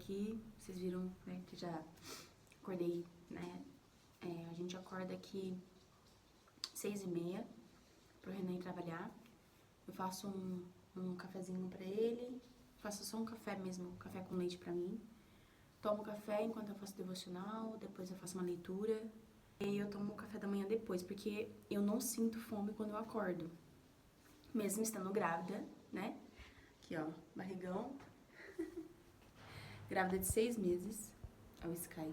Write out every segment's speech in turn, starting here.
aqui, vocês viram, né, que já acordei, né? A gente acorda aqui 6h30 pro Renan ir trabalhar. Eu faço um cafezinho pra ele, faço só um café mesmo, um café com leite pra mim. Tomo café enquanto eu faço devocional, depois eu faço uma leitura. E eu tomo o café da manhã depois, porque eu não sinto fome quando eu acordo. Mesmo estando grávida, né? Aqui, ó, barrigão. Grávida de 6 meses, é o Sky.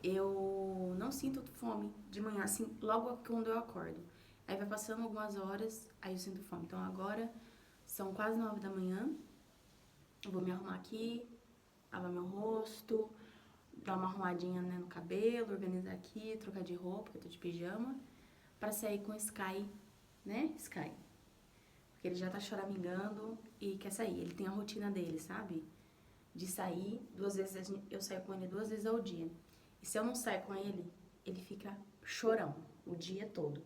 Eu não sinto fome de manhã, assim, logo quando eu acordo. Aí vai passando algumas horas, aí eu sinto fome. Então agora são quase 9 da manhã. Eu vou me arrumar aqui, lavar meu rosto, dar uma arrumadinha, né, no cabelo, organizar aqui, trocar de roupa, porque eu tô de pijama, pra sair com o Sky, né, Sky? Porque ele já tá choramingando e quer sair. Ele tem a rotina dele, sabe? De sair 2 vezes, eu saio com ele 2 vezes ao dia. E se eu não sair com ele, ele fica chorão o dia todo.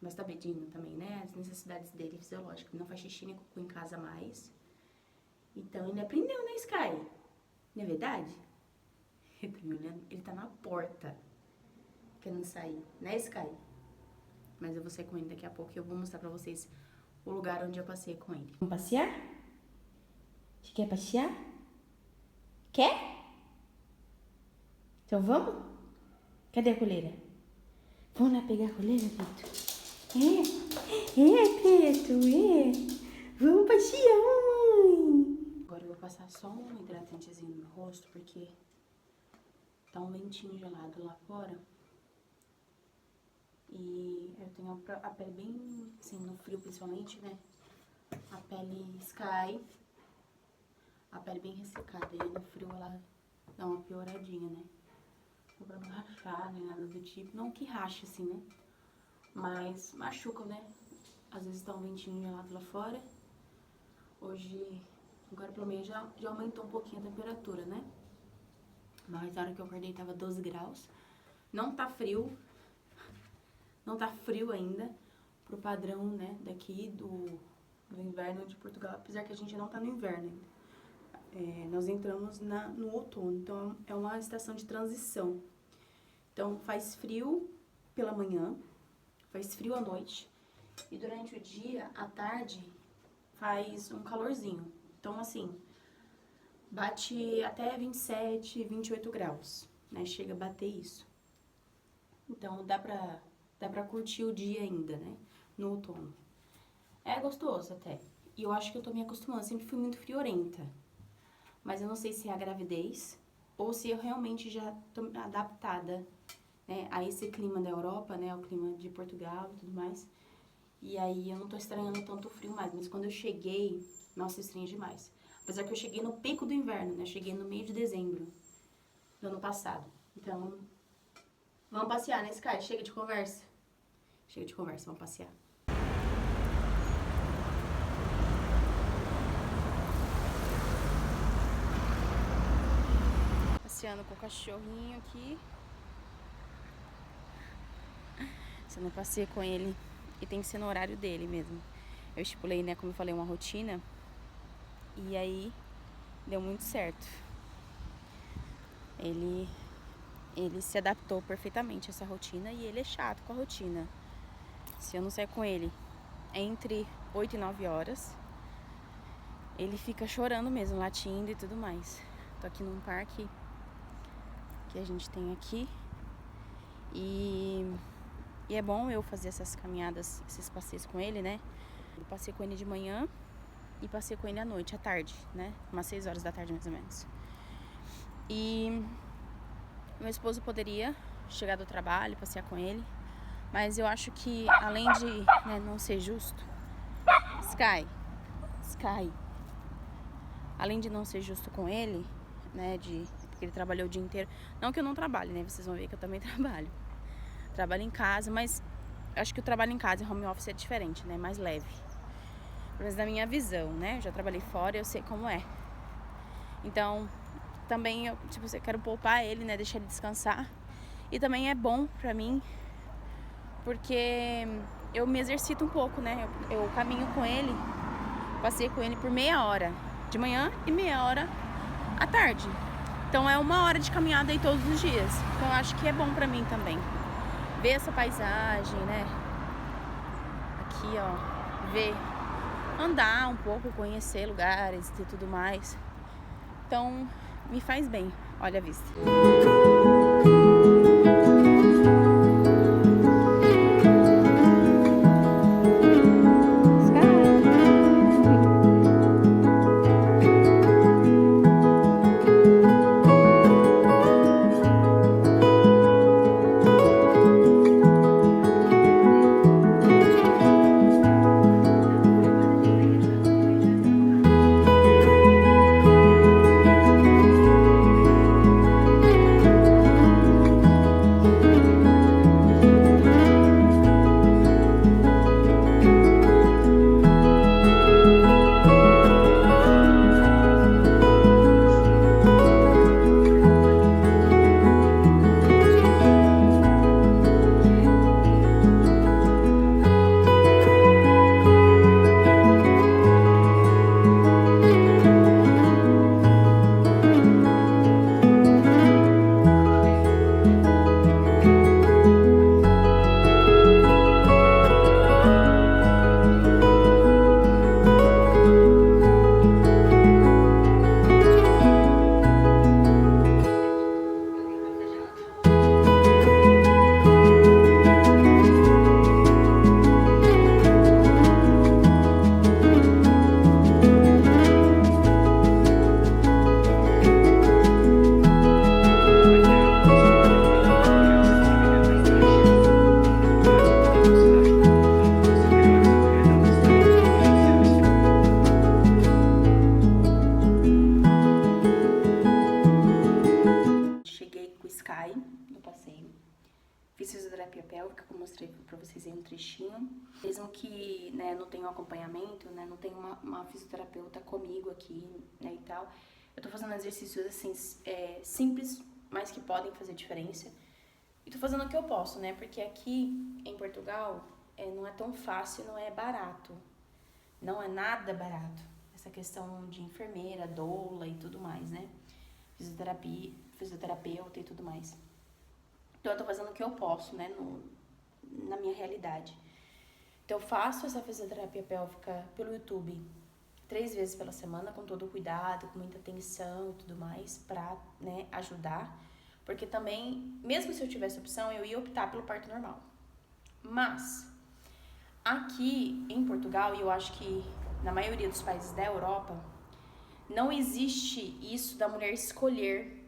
Mas tá pedindo também, né, as necessidades dele fisiológicas. Ele não faz xixi nem cocô em casa mais. Então ele aprendeu, né, Sky? Não é verdade? Ele tá me olhando, ele tá na porta, querendo sair, né, Sky? Mas eu vou sair com ele daqui a pouco e eu vou mostrar pra vocês o lugar onde eu passei com ele. Vamos passear? Você quer passear? Quer? Então vamos? Cadê a coleira? Vamos lá pegar a coleira, Pedro? Pedro, Vamos passear, mamãe. Agora eu vou passar só um hidratantezinho no meu rosto, porque tá um ventinho gelado lá fora. E eu tenho a pele bem, assim, no frio principalmente, né? A pele Sky, a pele bem ressecada. E no frio ela dá uma pioradinha, né? Pra não rachar, nem nada do tipo. Não que rache, assim, né? Mas machuca, né? Às vezes tá um ventinho gelado lá fora. Hoje, agora pelo menos já aumentou um pouquinho a temperatura, né? Mas na hora que eu acordei tava 12 graus. Não tá frio. Não tá frio ainda, pro padrão, né, daqui do inverno de Portugal, apesar que a gente não tá no inverno ainda. Nós entramos no outono, então é uma estação de transição. Então faz frio pela manhã, faz frio à noite, e durante o dia, à tarde, faz um calorzinho. Então, assim, bate até 27, 28 graus, né, chega a bater isso. Então dá pra curtir o dia ainda, né? No outono. É gostoso até. E eu acho que eu tô me acostumando. Sempre fui muito friorenta. Mas eu não sei se é a gravidez ou se eu realmente já tô adaptada, né, a esse clima da Europa, né? O clima de Portugal e tudo mais. E aí eu não tô estranhando tanto o frio mais. Mas quando eu cheguei, nossa, estranhei demais. Apesar que eu cheguei no pico do inverno, né? Eu cheguei no meio de dezembro do ano passado. Então, vamos passear, né, Sky? Chega de conversa. Chega de conversa, vamos passear. Passeando com o cachorrinho aqui. Se eu não passei com ele, e tem que ser no horário dele mesmo. Eu estipulei, né, como eu falei, uma rotina. E aí, deu muito certo. Ele se adaptou perfeitamente a essa rotina e ele é chato com a rotina. Se eu não sair com ele entre 8 e 9 horas, ele fica chorando mesmo, latindo e tudo mais. Tô aqui num parque que a gente tem aqui. E é bom eu fazer essas caminhadas, esses passeios com ele, né? Eu passei com ele de manhã e passei com ele à noite, à tarde, né? Umas 6 horas da tarde, mais ou menos. E meu esposo poderia chegar do trabalho, passear com ele. Mas eu acho que, além de, né, não ser justo, Sky, além de não ser justo com ele, né, porque ele trabalhou o dia inteiro, não que eu não trabalhe, né, vocês vão ver que eu também trabalho em casa, mas eu acho que o trabalho em casa e home office é diferente, né, mais leve, pelo menos da minha visão, né, eu já trabalhei fora, eu sei como é. Então, também eu quero poupar ele, né, deixar ele descansar, e também é bom pra mim, porque eu me exercito um pouco, né? Eu caminho com ele, passei com ele por meia hora de manhã e meia hora à tarde. Então é 1 hora de caminhada aí todos os dias. Então eu acho que é bom pra mim também. Ver essa paisagem, né? Aqui, ó. Ver, andar um pouco, conhecer lugares e tudo mais. Então me faz bem. Olha a vista. Fiz fisioterapia pélvica, que eu mostrei pra vocês aí um trechinho. Mesmo que, né, não tenha um acompanhamento, né, não tenha uma fisioterapeuta comigo aqui, né, e tal. Eu tô fazendo exercícios, assim, simples, mas que podem fazer diferença. E tô fazendo o que eu posso, né, porque aqui em Portugal não é tão fácil, não é barato. Não é nada barato. Essa questão de enfermeira, doula e tudo mais, né. Fisioterapeuta e tudo mais. Então, eu tô fazendo o que eu posso, né, na minha realidade. Então, eu faço essa fisioterapia pélvica pelo YouTube 3 vezes pela semana, com todo o cuidado, com muita atenção e tudo mais, pra, né, ajudar. Porque também, mesmo se eu tivesse opção, eu ia optar pelo parto normal. Mas, aqui em Portugal, e eu acho que na maioria dos países da Europa, não existe isso da mulher escolher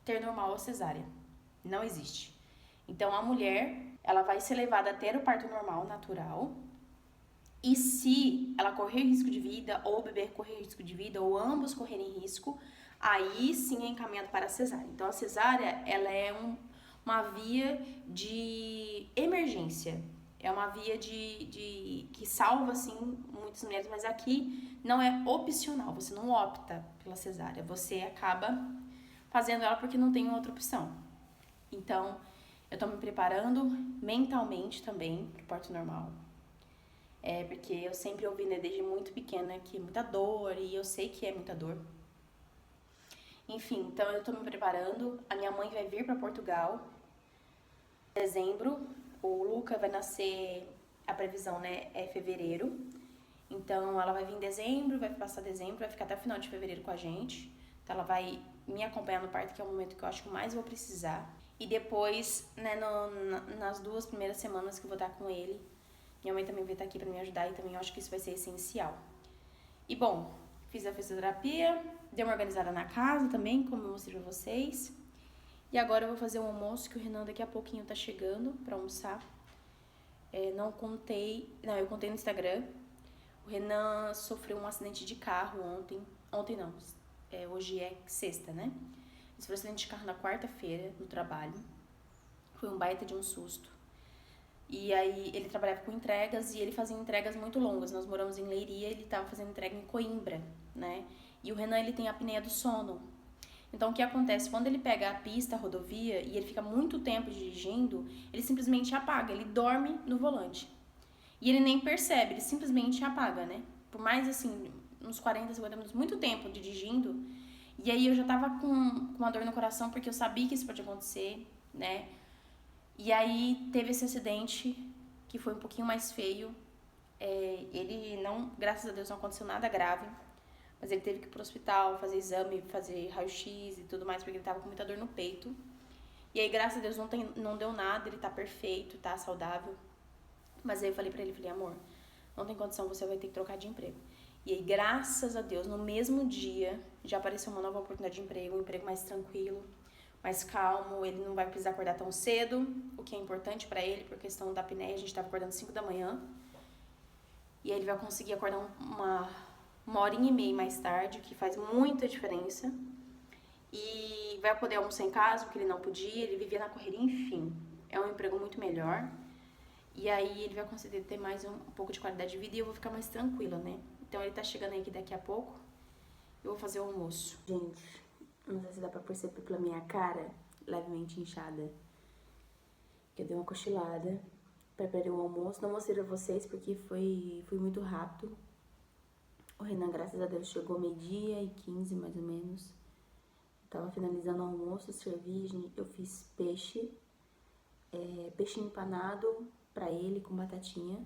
ter normal ou cesárea. Não existe. Então, a mulher, ela vai ser levada a ter o parto normal, natural. E se ela correr risco de vida, ou o bebê correr risco de vida, ou ambos correrem risco, aí sim é encaminhado para a cesárea. Então, a cesárea, ela é uma via de emergência. É uma via que salva, assim, muitas mulheres. Mas aqui não é opcional, você não opta pela cesárea. Você acaba fazendo ela porque não tem outra opção. Então, eu tô me preparando mentalmente também pro parto normal. Porque eu sempre ouvi, né, desde muito pequena, que é muita dor, e eu sei que é muita dor. Enfim, então eu tô me preparando. A minha mãe vai vir pra Portugal em dezembro. O Luca vai nascer, a previsão, né, é fevereiro. Então, ela vai vir em dezembro, vai passar dezembro, vai ficar até o final de fevereiro com a gente. Então, ela vai me acompanhar no parto, que é o momento que eu acho que mais vou precisar. E depois, né, nas 2 primeiras semanas que eu vou estar com ele, minha mãe também vai estar aqui pra me ajudar, e também eu acho que isso vai ser essencial. E bom, fiz a fisioterapia, dei uma organizada na casa também, como eu mostrei pra vocês. E agora eu vou fazer um almoço, que o Renan daqui a pouquinho tá chegando pra almoçar. Eu contei no Instagram. O Renan sofreu um acidente de carro ontem. Ontem não, hoje é sexta, né? Ele sofreu um acidente de carro na quarta-feira, no trabalho. Foi um baita de um susto. E aí, ele trabalhava com entregas e ele fazia entregas muito longas. Nós moramos em Leiria, ele tava fazendo entrega em Coimbra, né? E o Renan, ele tem a apneia do sono. Então, o que acontece? Quando ele pega a pista, a rodovia, e ele fica muito tempo dirigindo, ele simplesmente apaga, ele dorme no volante. E ele nem percebe, ele simplesmente apaga, né? Por mais, assim, uns 40, 50 minutos, muito tempo dirigindo, E aí eu já tava com uma dor no coração, porque eu sabia que isso podia acontecer, né? E aí teve esse acidente, que foi um pouquinho mais feio. Ele não, graças a Deus, não aconteceu nada grave. Mas ele teve que ir pro hospital, fazer exame, fazer raio-x e tudo mais, porque ele tava com muita dor no peito. E aí, graças a Deus, não deu nada, ele tá perfeito, tá saudável. Mas aí eu falei pra ele, falei, amor, não tem condição, você vai ter que trocar de emprego. E aí, graças a Deus, no mesmo dia, já apareceu uma nova oportunidade de emprego, um emprego mais tranquilo, mais calmo, ele não vai precisar acordar tão cedo, o que é importante pra ele, por questão da apneia, a gente tava acordando 5 da manhã. E aí ele vai conseguir acordar uma horinha e meia mais tarde, que faz muita diferença. E vai poder almoçar em casa, porque ele não podia, ele vivia na correria, enfim. É um emprego muito melhor. E aí ele vai conseguir ter mais um pouco de qualidade de vida e eu vou ficar mais tranquila, né? Então ele tá chegando aí aqui daqui a pouco. Eu vou fazer o almoço. Gente, não sei se dá pra perceber pela minha cara, levemente inchada. Eu dei uma cochilada, preparei o almoço. Não mostrei pra vocês porque foi muito rápido. O Renan, graças a Deus, chegou 12h15, mais ou menos. Tava finalizando o almoço, servi, eu fiz peixe empanado pra ele com batatinha.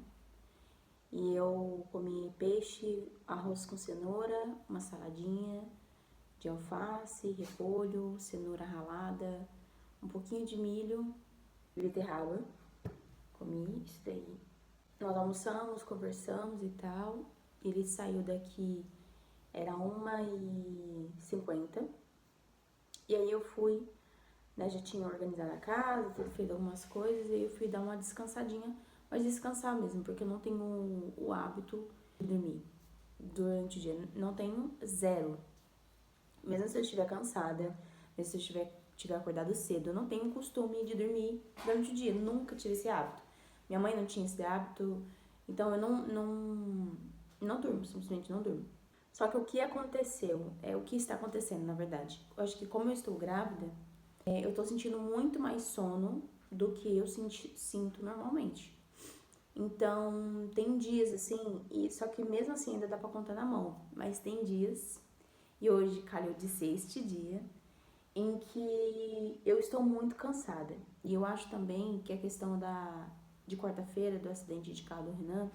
E eu comi peixe, arroz com cenoura, uma saladinha de alface, repolho, cenoura ralada, um pouquinho de milho, beterraba. Comi isso daí. Nós almoçamos, conversamos e tal. Ele saiu daqui, era 1h50. E aí eu fui, né, já tinha organizado a casa, tudo, feito algumas coisas, e aí eu fui dar uma descansadinha, mas descansar mesmo, porque eu não tenho o hábito de dormir durante o dia, não tenho, zero. Mesmo se eu estiver cansada, mesmo se eu tiver acordado cedo, eu não tenho costume de dormir durante o dia, nunca tive esse hábito. Minha mãe não tinha esse hábito, então eu não durmo, simplesmente não durmo. Só que o que aconteceu, o que está acontecendo, na verdade. Eu acho que como eu estou grávida, eu tô sentindo muito mais sono do que eu sinto normalmente. Então, tem dias assim, só que mesmo assim ainda dá pra contar na mão. Mas tem dias, e hoje calhou de ser este dia, em que eu estou muito cansada. E eu acho também que a questão de quarta-feira, do acidente de carro do Renan,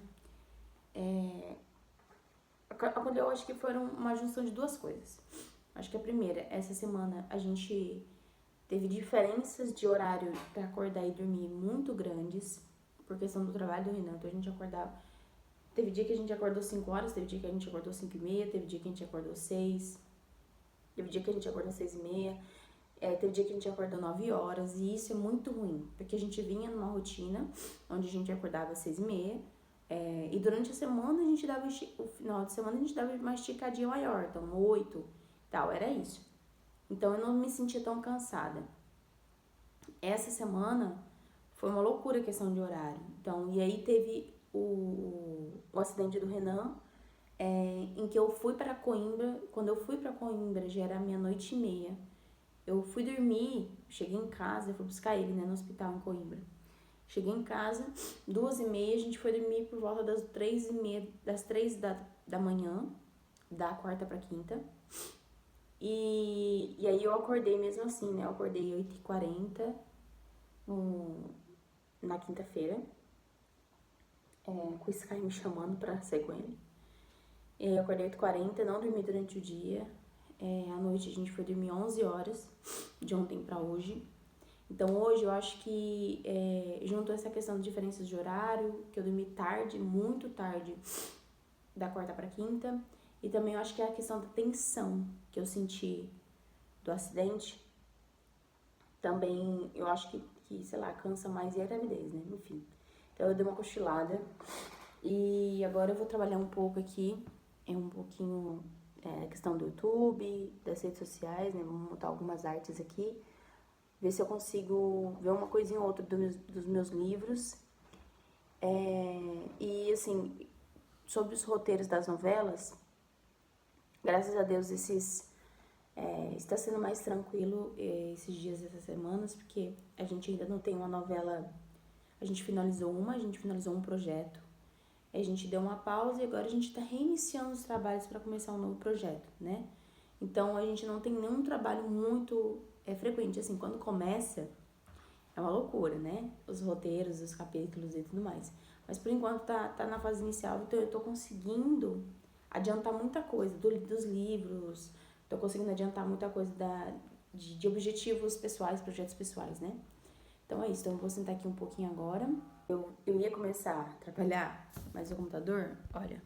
eu acho que foram uma junção de duas coisas. Acho que a primeira, essa semana a gente teve diferenças de horário para acordar e dormir muito grandes, por questão do trabalho do Renan. Então a gente acordava. Teve dia que a gente acordou 5 horas, teve dia que a gente acordou 5h30, teve dia que a gente acordou 6, teve dia que a gente acordou 6h30, teve dia que a gente acordou 9 horas, e isso é muito ruim, porque a gente vinha numa rotina onde a gente acordava 6h30. E durante a semana a gente dava, o final de semana a gente dava uma esticadinha maior, então 8 tal, era isso. Então eu não me sentia tão cansada. Essa semana foi uma loucura a questão de horário. Então, e aí teve o acidente do Renan, em que eu fui para Coimbra. Quando eu fui para Coimbra já era 00h30. Eu fui dormir, cheguei em casa, eu fui buscar ele, né, no hospital em Coimbra. Cheguei em casa, 2h30, a gente foi dormir por volta das 3h30, das 3 da manhã, da quarta pra quinta. E aí eu acordei mesmo assim, né? Eu acordei 8h40 na quinta-feira, com o Sky me chamando pra sair com ele. Eu acordei 8h40, não dormi durante o dia. À noite a gente foi dormir 11 horas, de ontem pra hoje. Então hoje eu acho que juntou essa questão de diferenças de horário, que eu dormi tarde, muito tarde, da quarta pra quinta. E também eu acho que é a questão da tensão que eu senti do acidente. Também eu acho que sei lá, cansa mais, e a gravidez, né? Enfim. Então eu dei uma cochilada. E agora eu vou trabalhar um pouco aqui, um pouquinho a questão do YouTube, das redes sociais, né? Vou montar algumas artes aqui. Ver se eu consigo ver uma coisinha ou outra dos meus livros. E assim, sobre os roteiros das novelas, graças a Deus está sendo mais tranquilo esses dias, essas semanas, porque a gente ainda não tem uma novela. A gente finalizou um projeto, a gente deu uma pausa e agora a gente está reiniciando os trabalhos para começar um novo projeto, né? Então, a gente não tem nenhum trabalho muito frequente. Assim, quando começa, é uma loucura, né? Os roteiros, os capítulos e tudo mais. Mas, por enquanto, tá na fase inicial. Então, eu tô conseguindo adiantar muita coisa dos livros. Tô conseguindo adiantar muita coisa de objetivos pessoais, projetos pessoais, né? Então, é isso. Então, eu vou sentar aqui um pouquinho agora. Eu ia começar a trabalhar, mas o computador, olha...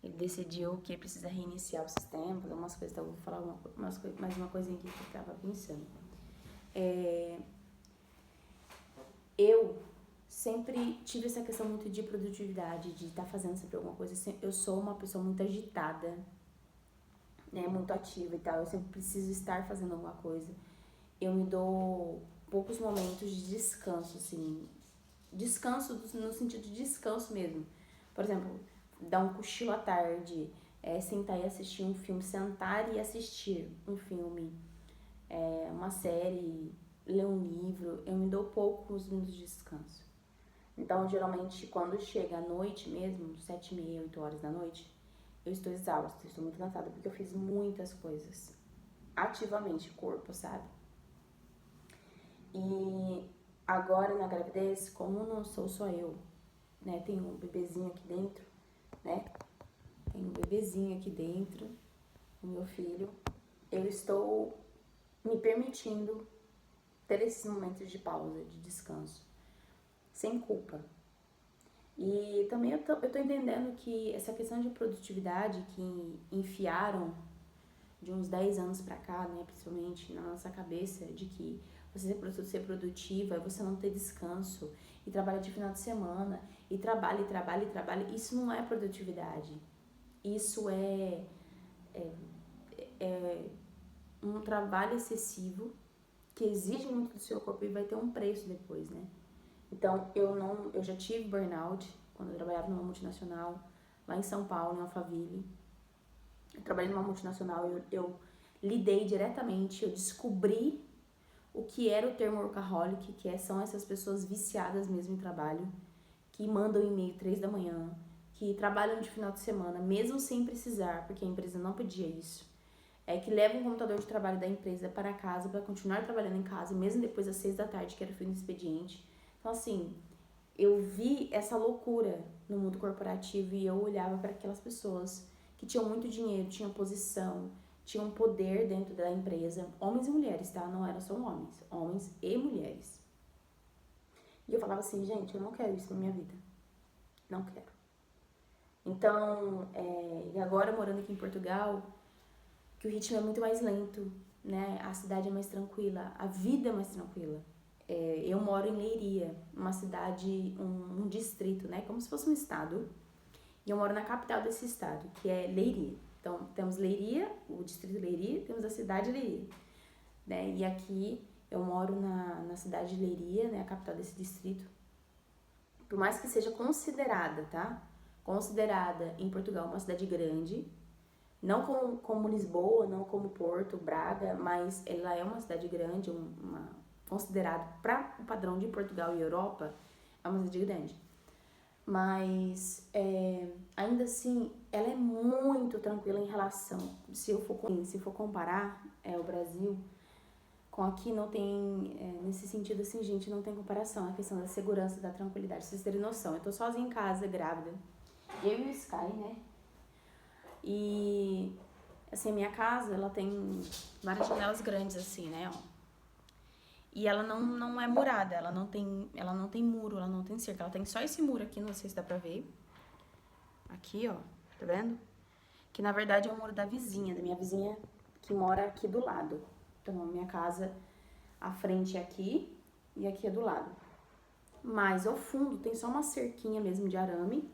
Ele decidiu que precisa reiniciar o sistema, fazer umas coisas, então eu vou falar mais uma coisinha aqui que eu tava pensando. Eu sempre tive essa questão muito de produtividade, de estar fazendo sempre alguma coisa. Eu sou uma pessoa muito agitada, né, muito ativa e tal. Eu sempre preciso estar fazendo alguma coisa. Eu me dou poucos momentos de descanso, assim. Descanso no sentido de descanso mesmo. Por exemplo, dar um cochilo à tarde, sentar e assistir um filme, sentar e assistir um filme, uma série, ler um livro, eu me dou poucos minutos de descanso. Então, geralmente, quando chega a noite mesmo, 7h30, 8 horas da noite, eu estou exausta, estou muito cansada, porque eu fiz muitas coisas, ativamente, corpo, sabe? E agora, na gravidez, como não sou só eu, né, tem um bebezinho aqui dentro, né? Tem um bebezinho aqui dentro, o meu filho. Eu estou me permitindo ter esses momentos de pausa, de descanso, sem culpa. E também eu tô entendendo que essa questão de produtividade que enfiaram de uns 10 anos pra cá, né, principalmente na nossa cabeça, de que você ser produtiva é você não ter descanso e trabalhar de final de semana e trabalha, isso não é produtividade. Isso é um trabalho excessivo que exige muito do seu corpo e vai ter um preço depois, né? Então, eu já tive burnout quando eu trabalhava numa multinacional lá em São Paulo, em Alphaville. Eu trabalhei numa multinacional, eu lidei diretamente, eu descobri o que era o termo workaholic, são essas pessoas viciadas mesmo em trabalho, que mandam e-mail 3 da manhã, que trabalham de final de semana, mesmo sem precisar, porque a empresa não pedia isso. Que levam o computador de trabalho da empresa para casa para continuar trabalhando em casa, mesmo depois das 6 da tarde, que era o fim do expediente. Então, assim, eu vi essa loucura no mundo corporativo e eu olhava para aquelas pessoas que tinham muito dinheiro, tinham posição, tinham poder dentro da empresa, homens e mulheres, tá? Não eram só homens e mulheres. E eu falava assim, gente, eu não quero isso na minha vida. Não quero. Então, e agora morando aqui em Portugal, que o ritmo é muito mais lento, né? A cidade é mais tranquila, a vida é mais tranquila. Eu moro em Leiria, uma cidade, um distrito, né? Como se fosse um estado. E eu moro na capital desse estado, que é Leiria. Então, temos Leiria, o distrito Leiria, temos a cidade de Leiria. Né? E aqui eu moro na cidade de Leiria, né? A capital desse distrito. Por mais que seja considerada, tá? Considerada em Portugal uma cidade grande, não como Lisboa, não como Porto, Braga, mas ela é uma cidade grande, considerada para o padrão de Portugal e Europa, é uma cidade grande. Mas, ainda assim, ela é muito tranquila em relação, se for comparar o Brasil com aqui, não tem, nesse sentido assim, gente, não tem comparação, a questão da segurança, da tranquilidade, pra vocês terem noção. Eu tô sozinha em casa, grávida, eu e o Sky, né? E, assim, a minha casa, ela tem várias janelas grandes, assim, né, ó. E ela não é murada, ela não tem muro, ela não tem cerca, ela tem só esse muro aqui, não sei se dá pra ver. Aqui, ó, tá vendo? Que na verdade é o muro da minha vizinha que mora aqui do lado. Então, a minha casa, a frente é aqui e aqui é do lado. Mas ao fundo tem só uma cerquinha mesmo de arame.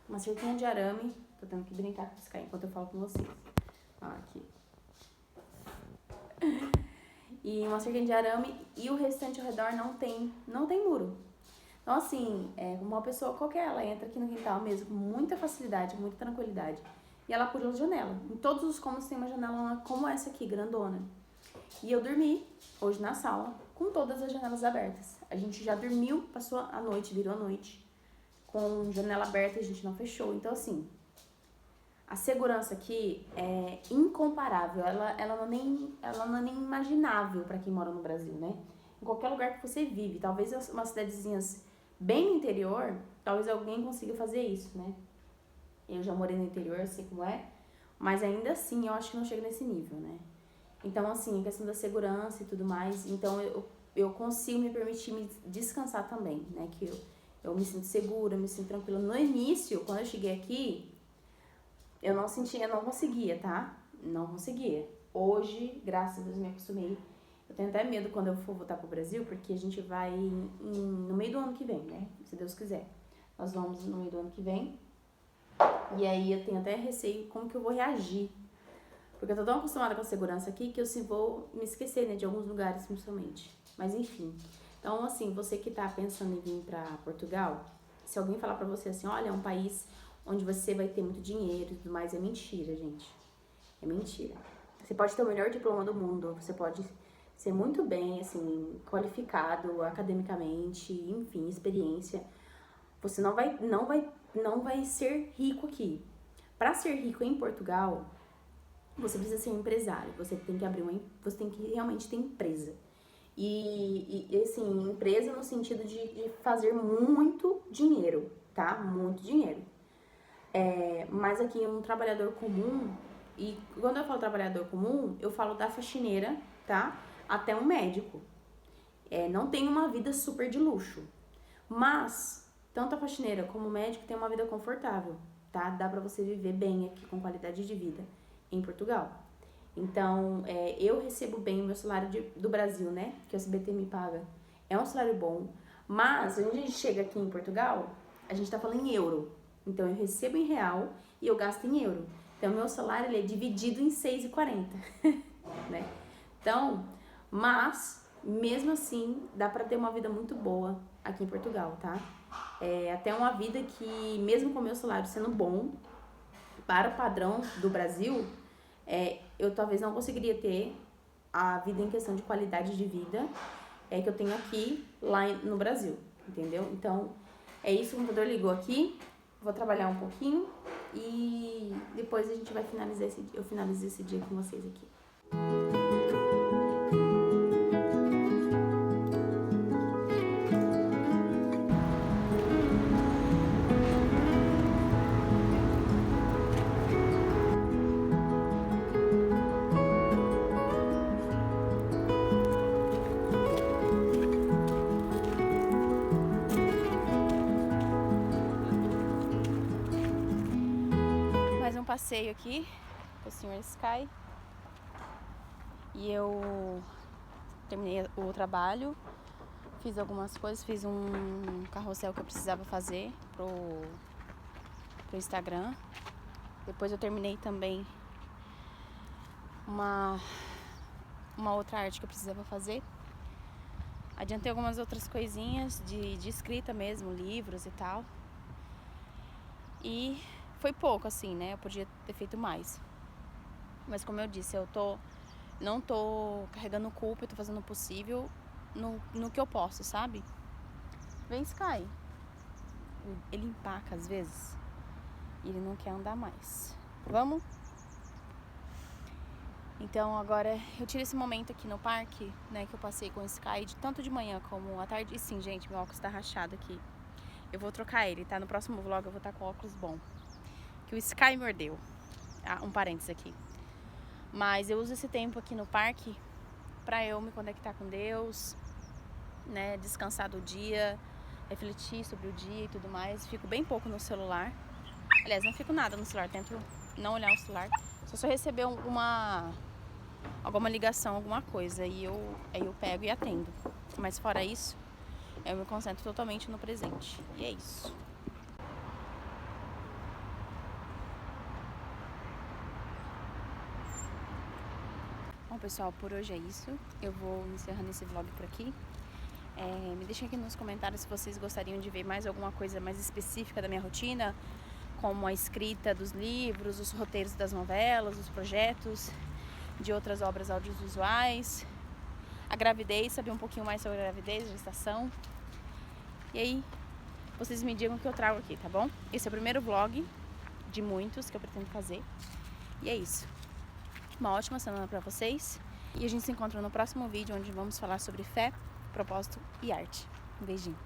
Uma cerquinha de arame. Tô tendo que brincar com esse cara enquanto eu falo com vocês. Ó, aqui. E uma cerquinha de arame e o restante ao redor não tem muro. Então, assim, uma pessoa qualquer, ela entra aqui no quintal mesmo com muita facilidade, muita tranquilidade. E ela pula a janela. Em todos os cômodos tem uma janela como essa aqui, grandona. E eu dormi hoje na sala com todas as janelas abertas. A gente já dormiu, passou a noite, virou a noite, com janela aberta, a gente não fechou. Então, assim, A segurança aqui é incomparável, ela não é nem imaginável para quem mora no Brasil, né? Em qualquer lugar que você vive, talvez umas cidadezinhas bem no interior, talvez alguém consiga fazer isso, né? Eu já morei no interior, sei como é, mas ainda assim eu acho que não chega nesse nível, né? Então, assim, a questão da segurança e tudo mais, então eu consigo me permitir me descansar também, né? Que eu me sinto segura, eu me sinto tranquila. No início, quando eu cheguei aqui, eu não conseguia, tá? Não conseguia. Hoje, graças a Deus, me acostumei. Eu tenho até medo quando eu for voltar pro Brasil, porque a gente vai no meio do ano que vem, né? Se Deus quiser. Nós vamos no meio do ano que vem. E aí eu tenho até receio como que eu vou reagir. Porque eu tô tão acostumada com a segurança aqui que eu vou me esquecer, né? De alguns lugares, principalmente. Mas enfim. Então, assim, você que tá pensando em vir pra Portugal, se alguém falar pra você assim, olha, é um país onde você vai ter muito dinheiro e tudo mais, é mentira, gente. É mentira. Você pode ter o melhor diploma do mundo, você pode ser muito bem, assim, qualificado academicamente, enfim, experiência. Você não vai ser rico aqui. Para ser rico em Portugal, você precisa ser um empresário. Você tem que você tem que realmente ter empresa. E assim, empresa no sentido de fazer muito dinheiro, tá? Muito dinheiro. Mas aqui um trabalhador comum, e quando eu falo trabalhador comum, eu falo da faxineira, tá? Até um médico. Não tem uma vida super de luxo. Mas, tanto a faxineira como o médico tem uma vida confortável, tá? Dá pra você viver bem aqui, com qualidade de vida, em Portugal. Então, eu recebo bem o meu salário do Brasil, né? Que o SBT me paga. É um salário bom. Mas, quando a gente chega aqui em Portugal, a gente tá falando em euro. Então, eu recebo em real e eu gasto em euro. Então, meu salário ele é dividido em 6,40, né? Então, mas, mesmo assim, dá pra ter uma vida muito boa aqui em Portugal, tá? Até uma vida que, mesmo com o meu salário sendo bom, para o padrão do Brasil, eu talvez não conseguiria ter a vida em questão de qualidade de vida que eu tenho aqui, lá no Brasil, entendeu? Então, é isso, o computador ligou aqui, vou trabalhar um pouquinho e depois a gente vai finalizar eu finalizo esse dia com vocês aqui. Passeio aqui com o Sr. Sky e eu terminei o trabalho, fiz algumas coisas, fiz um carrossel que eu precisava fazer pro Instagram. Depois eu terminei também uma outra arte que eu precisava fazer. Adiantei algumas outras coisinhas de escrita mesmo, livros e tal. E foi pouco, assim, né? Eu podia ter feito mais. Mas como eu disse, não tô carregando culpa, eu tô fazendo o possível no que eu posso, sabe? Vem, Sky. Ele empaca às vezes e ele não quer andar mais. Vamos? Então agora eu tirei esse momento aqui no parque, né? Que eu passei com o Sky tanto de manhã como à tarde. E sim, gente, meu óculos tá rachado aqui. Eu vou trocar ele, tá? No próximo vlog eu vou estar com o óculos bom. Que o Sky mordeu. Um parênteses aqui. Mas eu uso esse tempo aqui no parque pra eu me conectar com Deus, né? Descansar do dia, refletir sobre o dia e tudo mais. Fico bem pouco no celular. Aliás, não fico nada no celular, tento não olhar o celular. Se eu receber alguma ligação, alguma coisa, aí eu pego e atendo. Mas fora isso, eu me concentro totalmente no presente. E é isso. Bom, pessoal, por hoje é isso. Eu vou encerrando esse vlog por aqui. Me deixem aqui nos comentários se vocês gostariam de ver mais alguma coisa mais específica da minha rotina, como a escrita dos livros, os roteiros das novelas, os projetos de outras obras audiovisuais, a gravidez, saber um pouquinho mais sobre a gravidez, a gestação. E aí, vocês me digam o que eu trago aqui, tá bom? Esse é o primeiro vlog de muitos que eu pretendo fazer. E é isso. Uma ótima semana pra vocês. E a gente se encontra no próximo vídeo, onde vamos falar sobre fé, propósito e arte. Um beijinho.